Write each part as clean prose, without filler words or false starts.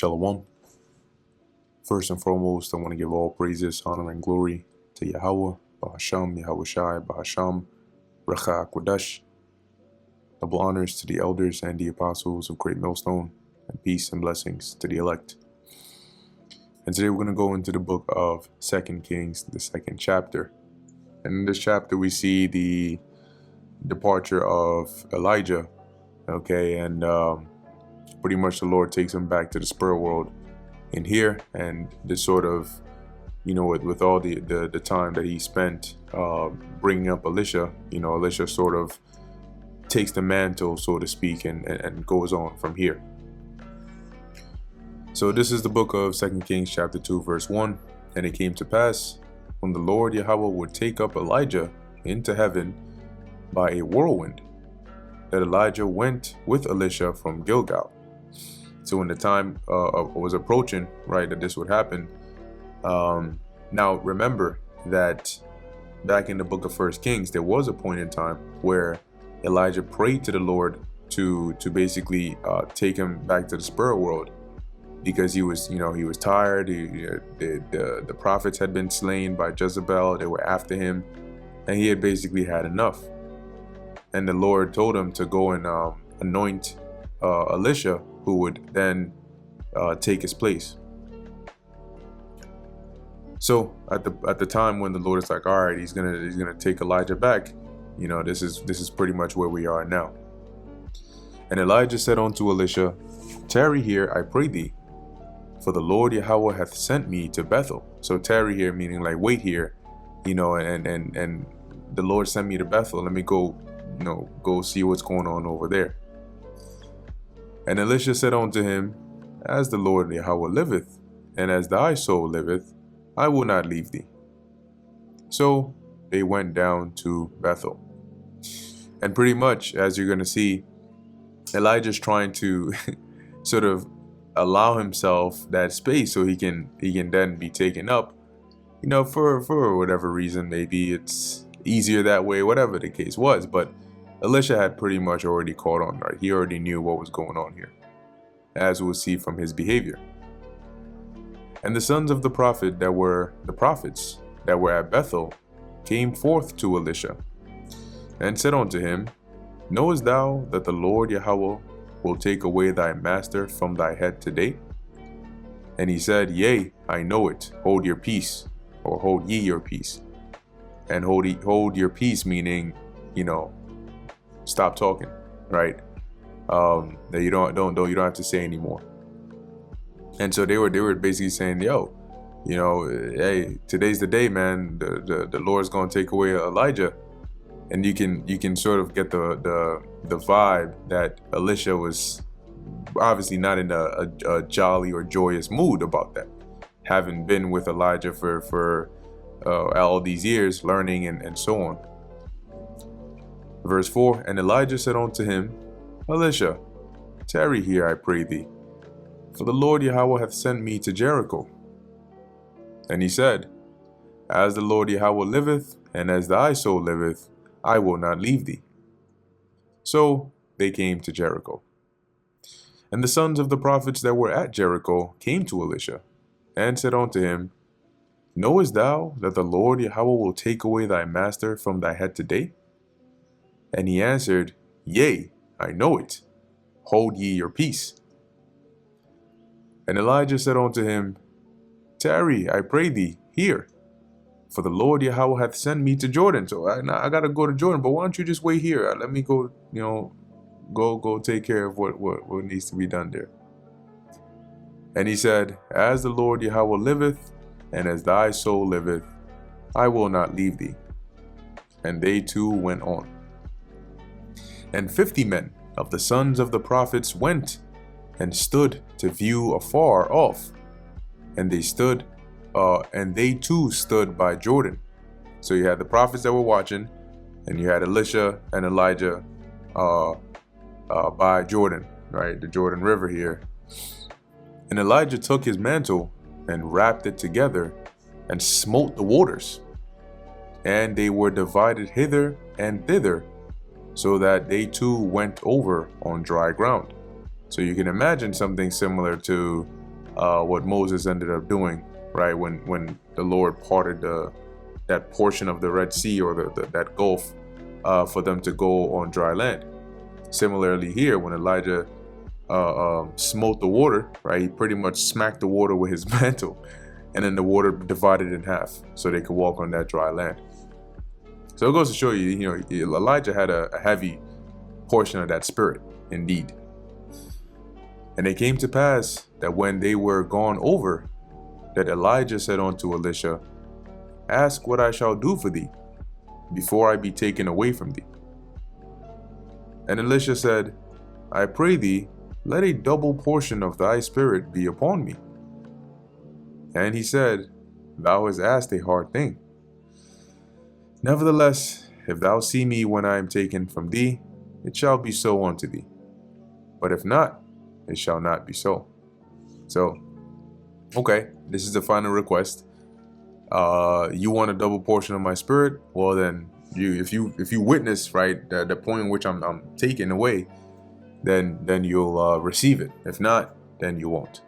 Shalom. First and foremost, I want to give all praises, honor, and glory to Yahweh, Bahasham, Yahweh Shai, Bahasham, Racha Kodesh. Double honors to the elders and the apostles of Great Millstone, and peace and blessings to the elect. And today we're going to go into the book of 2 Kings, the second chapter. And in this chapter we see the departure of Elijah, okay, and pretty much the Lord takes him back to the spirit world in here, and this sort of, with all the time that he spent bringing up Elisha, Elisha sort of takes the mantle, so to speak, and goes on from here. So this is the book of 2 Kings chapter 2 verse 1. And it came to pass, when the Lord Yahweh would take up Elijah into heaven by a whirlwind, that Elijah went with Elisha from Gilgal. So when the time was approaching, right, that this would happen, now remember that back in the book of 1 Kings, there was a point in time where Elijah prayed to the Lord to basically take him back to the spirit world, because he was tired. The prophets had been slain by Jezebel. They were after him, and he had basically had enough. And the Lord told him to go and anoint Elisha, who would then take his place. So at the time when the Lord is like, all right, he's gonna take Elijah back, this is pretty much where we are now. And Elijah said unto Elisha, tarry here, I pray thee, for the Lord Yahweh hath sent me to Bethel. So tarry here meaning like wait here, and the Lord sent me to Bethel. Let me go see what's going on over there. And Elisha said unto him, as the Lord Yahweh liveth, and as thy soul liveth, I will not leave thee. So they went down to Bethel. And pretty much, as you're going to see, Elijah's trying to sort of allow himself that space so he can then be taken up, for whatever reason. Maybe it's easier that way, whatever the case was. But Elisha had pretty much already caught on, right? He already knew what was going on here, as we'll see from his behavior. And the sons of the prophet that were the prophets that were at Bethel came forth to Elisha, and said unto him, knowest thou that the Lord Yahweh will take away thy master from thy head today? And he said, yea, I know it. Hold your peace, or hold ye your peace. And hold your peace meaning, stop talking, right? That you don't have to say anymore. And so they were basically saying, yo, hey, today's the day, man. The Lord's gonna take away Elijah. And you can sort of get the vibe that Elisha was obviously not in a jolly or joyous mood about that, having been with Elijah for all these years, learning and so on. Verse 4, and Elijah said unto him, Elisha, tarry here, I pray thee, for the Lord Yahweh hath sent me to Jericho. And he said, as the Lord Yahweh liveth, and as thy soul liveth, I will not leave thee. So they came to Jericho. And the sons of the prophets that were at Jericho came to Elisha, and said unto him, knowest thou that the Lord Yahweh will take away thy master from thy head today? And he answered, yea, I know it. Hold ye your peace. And Elijah said unto him, tarry, I pray thee, here, for the Lord Yahweh hath sent me to Jordan. So I got to go to Jordan, but why don't you just wait here? Let me go, go take care of what needs to be done there. And he said, as the Lord Yahweh liveth, and as thy soul liveth, I will not leave thee. And they two went on. And 50 men of the sons of the prophets went and stood to view afar off. And they stood, and they too stood by Jordan. So you had the prophets that were watching, and you had Elisha and Elijah by Jordan, right? The Jordan River here. And Elijah took his mantle and wrapped it together and smote the waters. And they were divided hither and thither, so that they too went over on dry ground. So you can imagine something similar to what Moses ended up doing, right? When the Lord parted that portion of the Red Sea, or that Gulf, for them to go on dry land. Similarly here, when Elijah smote the water, right? He pretty much smacked the water with his mantle, and then the water divided in half so they could walk on that dry land. So it goes to show you, Elijah had a heavy portion of that spirit, indeed. And it came to pass that when they were gone over, that Elijah said unto Elisha, Ask what I shall do for thee, before I be taken away from thee. And Elisha said, I pray thee, let a double portion of thy spirit be upon me. And he said, Thou hast asked a hard thing. Nevertheless, if thou see me when I am taken from thee, it shall be so unto thee. But if not, it shall not be so. So, okay, this is the final request. You want a double portion of my spirit? Well, then, if you witness, right, the point in which I'm taken away, then you'll receive it. If not, then you won't.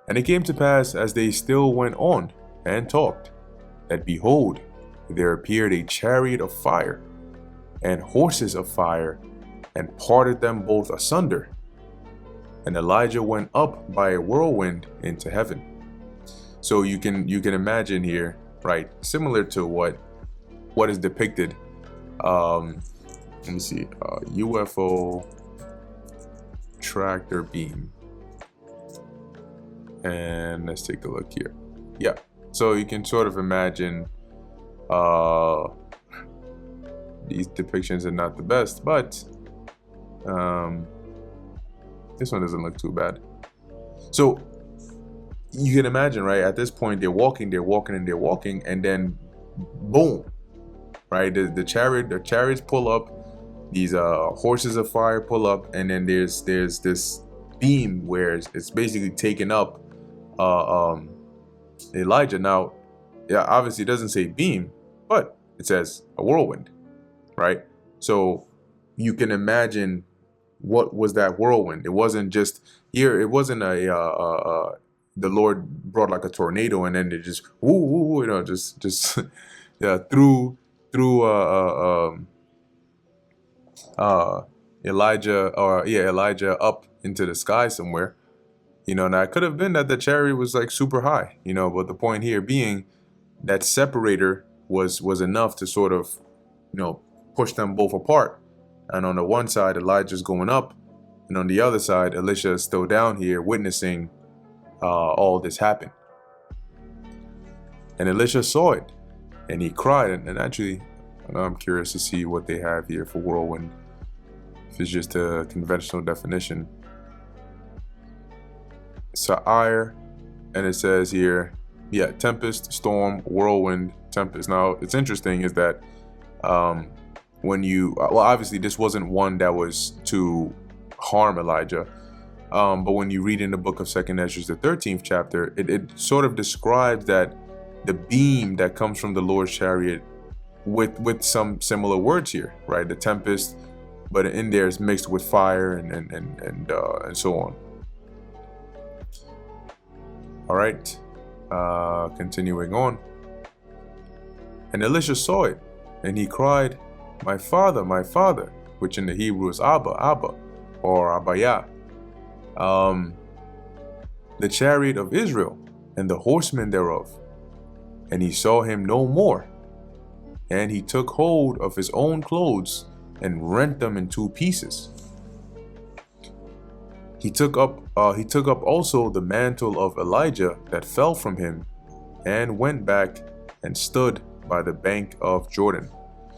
And it came to pass, as they still went on and talked, that behold, there appeared a chariot of fire and horses of fire, and parted them both asunder. And Elijah went up by a whirlwind into heaven. So you can imagine here, right, similar to what is depicted. Let me see, UFO tractor beam. And let's take a look here. Yeah, so you can sort of imagine these depictions are not the best, but this one doesn't look too bad. So you can imagine, right, at this point they're walking, and then boom, right, the chariots pull up, these horses of fire pull up, and then there's this beam where it's basically taken up Elijah. Now, yeah, obviously it doesn't say beam, but it says a whirlwind, right? So you can imagine what was that whirlwind. It wasn't just here. It wasn't the Lord brought like a tornado and then it just just yeah, through Elijah up into the sky somewhere. Now it could have been that the chariot was like super high, but the point here being that separator was enough to sort of, push them both apart. And on the one side, Elijah's going up, and on the other side, Elisha is still down here witnessing all this happen. And Elisha saw it, and he cried. And actually, I'm curious to see what they have here for whirlwind, if it's just a conventional definition. Sa'ir, and it says here, yeah, tempest, storm, whirlwind, tempest. Now, it's interesting is that when obviously this wasn't one that was to harm Elijah, but when you read in the book of 2nd Ezra, the 13th chapter, it sort of describes that the beam that comes from the Lord's chariot with some similar words here, right? The tempest, but in there is mixed with fire and so on. All right, continuing on. And Elisha saw it, and he cried, my father, which in the Hebrew is Abba, or Abaya. The chariot of Israel, and the horsemen thereof. And he saw him no more. And he took hold of his own clothes, and rent them in two pieces. He took up also the mantle of Elijah that fell from him, and went back and stood by the bank of Jordan.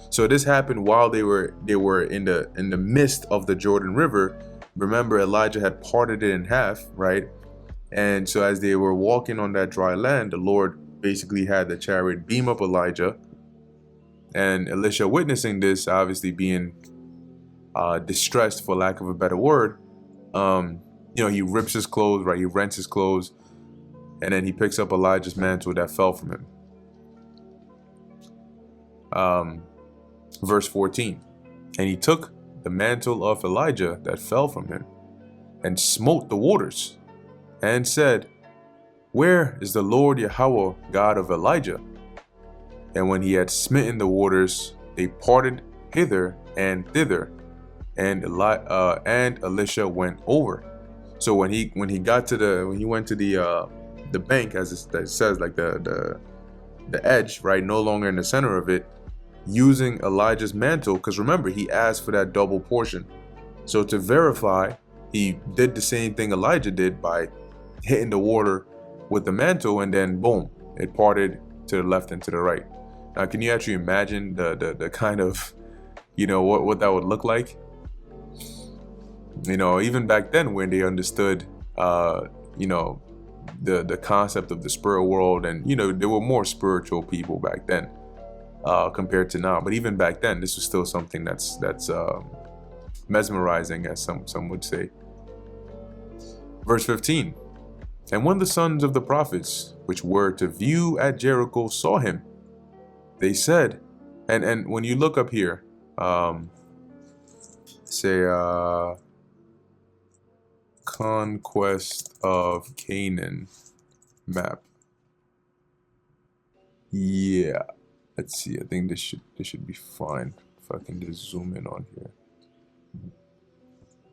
So this happened while they were in the midst of the Jordan River. Remember, Elijah had parted it in half, right? And so as they were walking on that dry land, the Lord basically had the chariot beam up Elijah, and Elisha, witnessing this, obviously being distressed, for lack of a better word, he rips his clothes, right? He rents his clothes, and then he picks up Elijah's mantle that fell from him. Verse 14, and he took the mantle of Elijah that fell from him, and smote the waters, and said, Where is the Lord Yahweh, God of Elijah? And when he had smitten the waters, they parted hither and thither, and Elisha went over. So when he went to the bank, as it says, like the edge, right, no longer in the center of it, using Elijah's mantle, because remember, he asked for that double portion. So to verify, he did the same thing Elijah did by hitting the water with the mantle, and then boom, it parted to the left and to the right. Now, can you actually imagine the kind of, what that would look like? Even back then, when they understood, the concept of the spirit world, and there were more spiritual people back then compared to now. But even back then, this was still something that's mesmerizing, as some would say. Verse 15. And when the sons of the prophets, which were to view at Jericho, saw him, they said, and when you look up here, Conquest of Canaan map. Yeah, let's see. I think this should be fine if I can just zoom in on here.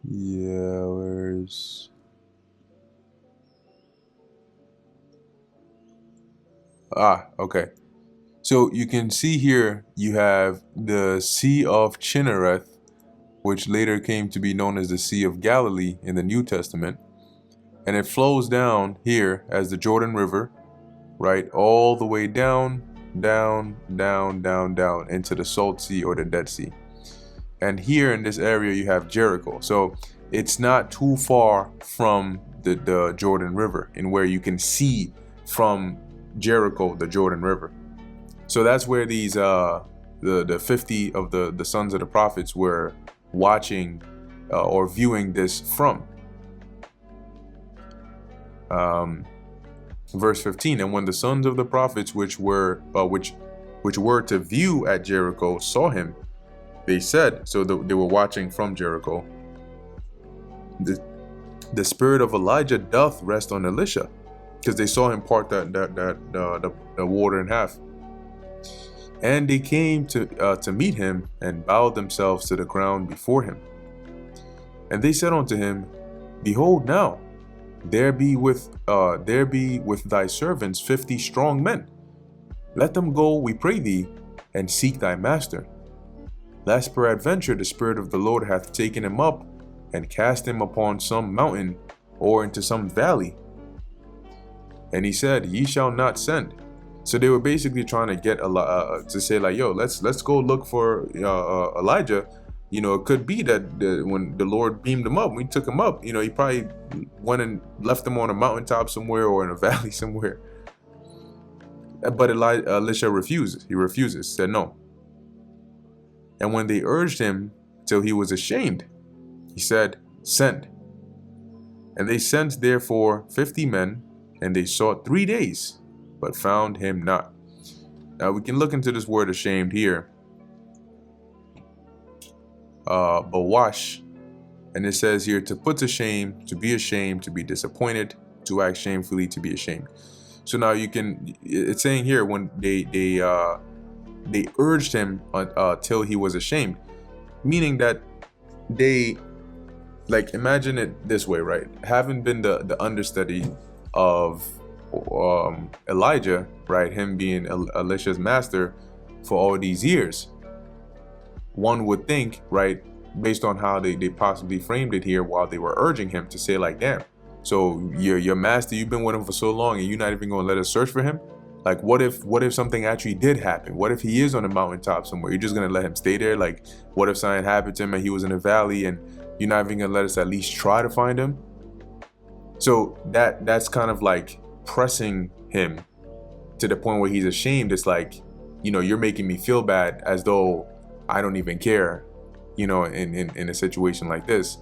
Yeah, where's... okay. So you can see here you have the Sea of Chinnereth, which later came to be known as the Sea of Galilee in the New Testament. And it flows down here as the Jordan River, right? All the way down into the Salt Sea or the Dead Sea. And here in this area you have Jericho. So it's not too far from the Jordan River, in where you can see from Jericho the Jordan River. So that's where these the 50 of the sons of the prophets were watching or viewing this from. Verse 15. And when the sons of the prophets which were to view at Jericho saw him, they said, so they were watching from Jericho, the spirit of Elijah doth rest on Elisha, because they saw him part the water in half. And they came to meet him, and bowed themselves to the ground before him. And they said unto him, Behold now, there be with thy servants 50 strong men. Let them go, we pray thee, and seek thy master, lest peradventure the Spirit of the Lord hath taken him up, and cast him upon some mountain, or into some valley. And he said, Ye shall not send. So they were basically trying to get to say, like, yo, let's go look for Elijah. It could be that when the Lord beamed him up, we took him up, he probably went and left him on a mountaintop somewhere or in a valley somewhere. But Elisha refuses. He refuses, said no. And when they urged him till he was ashamed, he said, Send. And they sent therefore 50 men, and they sought 3 days, but found him not. Now we can look into this word ashamed here. Bawash. And it says here, to put to shame, to be ashamed, to be disappointed, to act shamefully, to be ashamed. So now it's saying here, when they urged him till he was ashamed, meaning that they, like, imagine it this way, right? Having been the understudy of Elijah, right, him being Elisha's master for all these years, one would think, right, based on how they possibly framed it here while they were urging him, to say, like, damn, so your master, you've been with him for so long, and you're not even going to let us search for him? Like, what if something actually did happen? What if he is on a mountaintop somewhere? You're just going to let him stay there? Like, what if something happened to him and he was in a valley, and you're not even going to let us at least try to find him? So that's kind of like pressing him to the point where he's ashamed. It's like, you're making me feel bad, as though I don't even care, in a situation like this.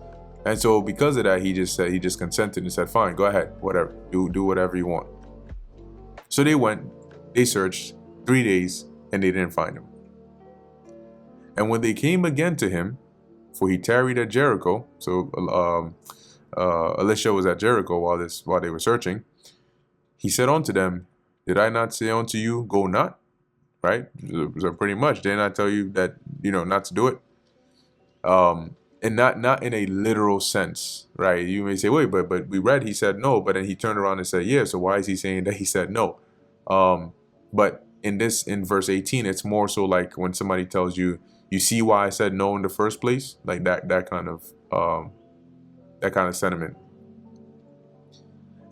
And so because of that, he just consented and said, fine, go ahead, whatever, do whatever you want. So they went, they searched 3 days, and they didn't find him. And when they came again to him, for he tarried at Jericho, so Elisha was at Jericho while they were searching, he said unto them, did I not say unto you, go not? Right? So pretty much, did I not tell you that, not to do it? And not in a literal sense, right? You may say, wait, but we read he said no, but then he turned around and said, yeah, so why is he saying that he said no? But in verse 18, it's more so like when somebody tells you, you see why I said no in the first place, like that kind of sentiment.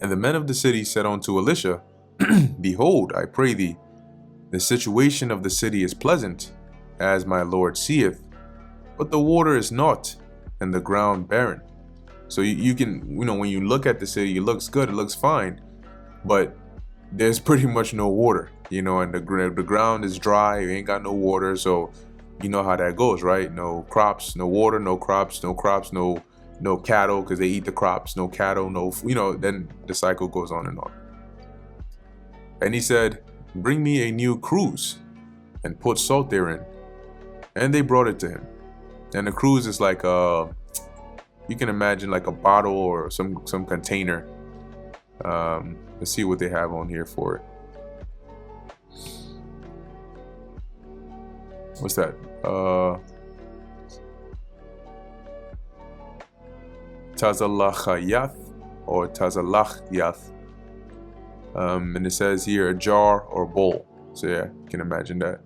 And the men of the city said unto Elisha, behold, I pray thee, the situation of the city is pleasant, as my Lord seeth, but the water is naught, and the ground barren. So you can, when you look at the city, it looks good, it looks fine, but there's pretty much no water, and the ground is dry, you ain't got no water, so you know how that goes, right? No crops, no water, no crops, no cattle, because they eat the crops, no cattle, no, then the cycle goes on and on. And he said, bring me a new cruse, and put salt therein. And they brought it to him. And the cruse is like you can imagine like a bottle or some container. Let's see what they have on here for it. What's that? Tazalachayath or Tazalachyath. And it says here a jar or bowl. So yeah, you can imagine that.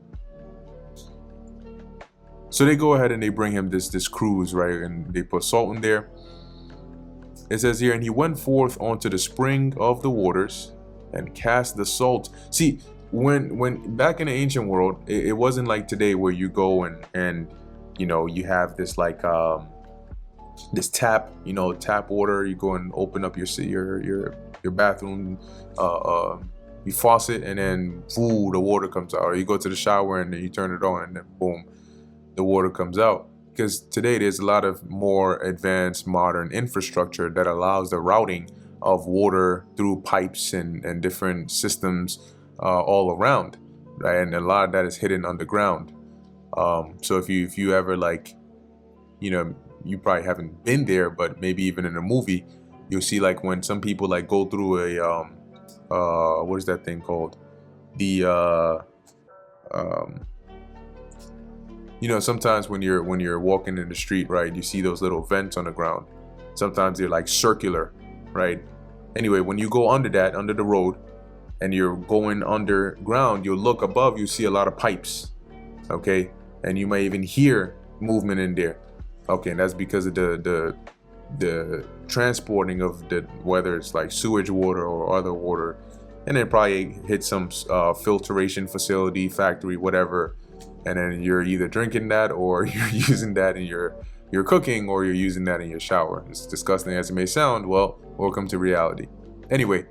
So they go ahead and they bring him this cruse, right? And they put salt in there. It says here, and he went forth onto the spring of the waters and cast the salt. See, when back in the ancient world, it wasn't like today where you go and you have this like this tap water. You go and open up your bathroom you faucet, and then the water comes out. Or you go to the shower and then you turn it on, and then boom, the water comes out. Because today there's a lot of more advanced modern infrastructure that allows the routing of water through pipes and different systems all around, right? And a lot of that is hidden underground. So if you ever you probably haven't been there, but maybe even in a movie, you'll see like when some people like go through a what is that thing called? Sometimes when you're walking in the street, right, you see those little vents on the ground. Sometimes they're like circular, right? Anyway, when you go under the road, and you're going underground, you'll look above, you see a lot of pipes, okay? And you may even hear movement in there. Okay, and that's because of the transporting of whether it's like sewage water or other water, and then probably hit some filtration facility, factory, whatever. And then you're either drinking that or you're using that in your cooking, or you're using that in your shower. As disgusting as it may sound, well, welcome to reality. Anyway,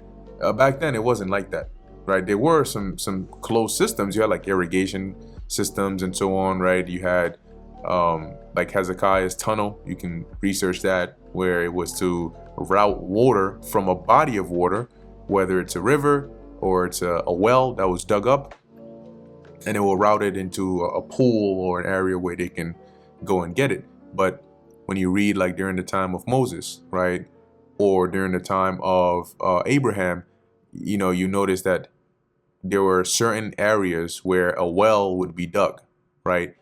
back then it wasn't like that, right? There were some closed systems. You had like irrigation systems and so on, right? You had like Hezekiah's tunnel. You can research that, where it was to route water from a body of water, whether it's a river or it's a well that was dug up, and it will route it into a pool or an area where they can go and get it. But when you read like during the time of Moses, right, or during the time of Abraham, you notice that there were certain areas where a well would be dug, right?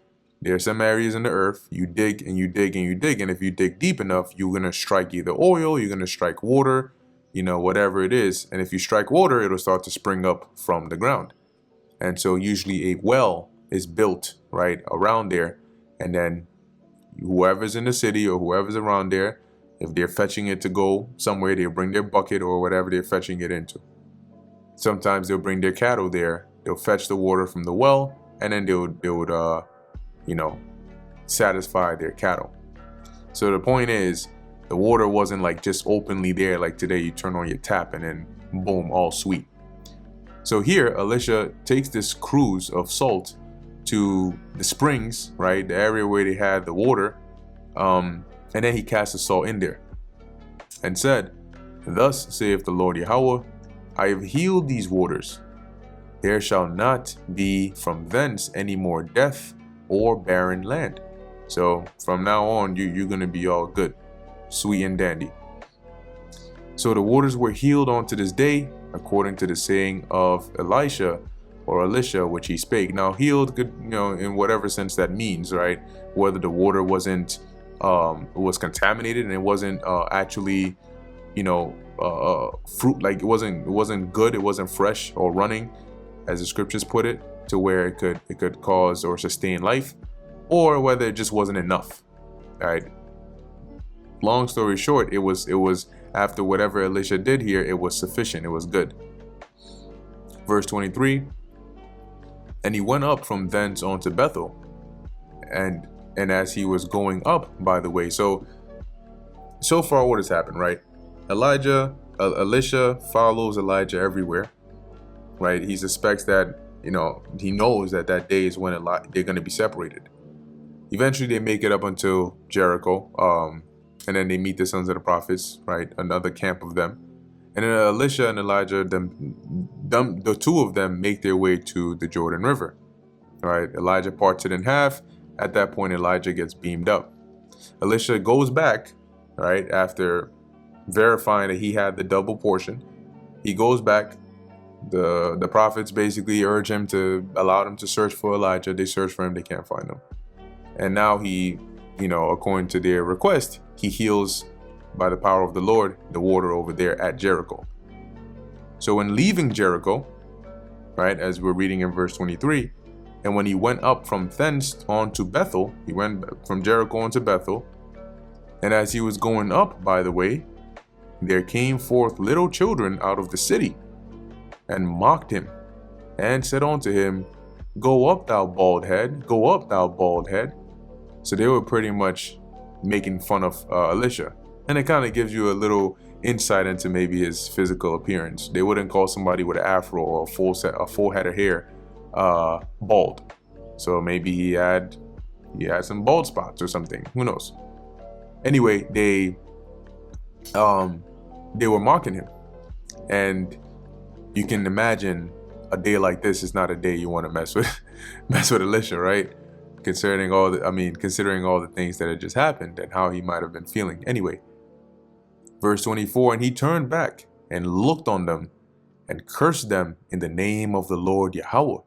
There are some areas in the earth, you dig and you dig and you dig, and if you dig deep enough, you're going to strike either oil, you're going to strike water, whatever it is. And if you strike water, it'll start to spring up from the ground. And so usually a well is built right around there, and then whoever's in the city or whoever's around there, if they're fetching it to go somewhere, they'll bring their bucket or whatever they're fetching it into. Sometimes they'll bring their cattle there, they'll fetch the water from the well, and then they would satisfy their cattle. So the point is, the water wasn't like just openly there like today. You turn on your tap and then boom, all sweet. So here, Elisha takes this cruse of salt to the springs, right, the area where they had the water, and then he cast the salt in there and said, thus saith the Lord Yahweh, I have healed these waters. There shall not be from thence any more death or barren land. So from now on, you're going to be all good, sweet and dandy. So the waters were healed unto this day, according to the saying of Elisha or Elisha, which he spake. Now healed could, in whatever sense that means, right? Whether the water wasn't was contaminated and it wasn't actually, fruit, like it wasn't good, it wasn't fresh or running, as the scriptures put it, to where it could cause or sustain life, or whether it just wasn't enough. Right. Long story short, it was after whatever Elisha did here, it was sufficient, it was good. Verse 23, and he went up from thence unto Bethel, and as he was going up by the way. So far what has happened, right? Elisha follows Elijah everywhere, right? He suspects that, he knows that day is when they're going to be separated. Eventually they make it up until Jericho, and then they meet the sons of the prophets, right? Another camp of them. And then Elisha and Elijah, the two of them make their way to the Jordan River, right? Elijah parts it in half. At that point, Elijah gets beamed up. Elisha goes back, right? After verifying that he had the double portion, he goes back. The prophets basically urge him to allow them to search for Elijah. They search for him, they can't find him. And now he, according to their request, he heals by the power of the Lord the water over there at Jericho. So when leaving Jericho, right, as we're reading in verse 23, and when he went up from thence on to Bethel, he went from Jericho on to Bethel, and as he was going up by the way, there came forth little children out of the city, and mocked him, and said unto him, Go up, thou bald head, go up, thou bald head. So they were pretty much making fun of Elisha. And it kind of gives you a little insight into maybe his physical appearance. They wouldn't call somebody with an afro or a full head of hair bald. So maybe he had some bald spots or something. Who knows? Anyway, they were mocking him. And you can imagine a day like this is not a day you want to mess with Elisha, right? Considering all the things that had just happened and how he might have been feeling. Anyway, verse 24, and he turned back and looked on them and cursed them in the name of the Lord Yahweh.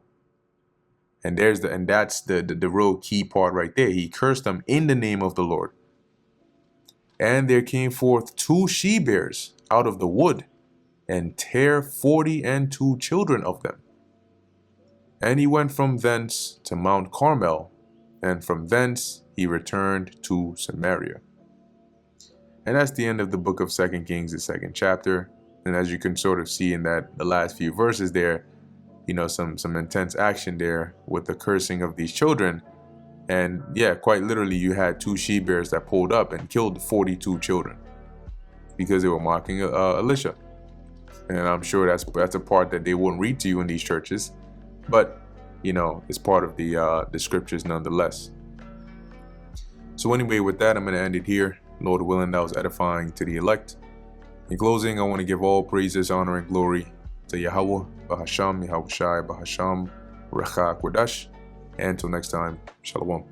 And that's the real key part right there. He cursed them in the name of the Lord. And there came forth 2 she-bears out of the wood, and tare 42 children of them. And he went from thence to Mount Carmel, and from thence he returned to Samaria. And that's the end of the book of 2 Kings, the 2nd chapter. And as you can sort of see in the last few verses there, some intense action there with the cursing of these children. And yeah, quite literally, you had 2 she-bears that pulled up and killed 42 children because they were mocking Elisha. And I'm sure that's a part that they won't read to you in these churches, but it's part of the scriptures nonetheless. So anyway, with that, I'm going to end it here. Lord willing, that was edifying to the elect. In closing, I want to give all praises, honor, and glory to Yahweh, Bahasham, Yahweh Shai, Bahasham, Recha Kodash. And until next time, Shalom.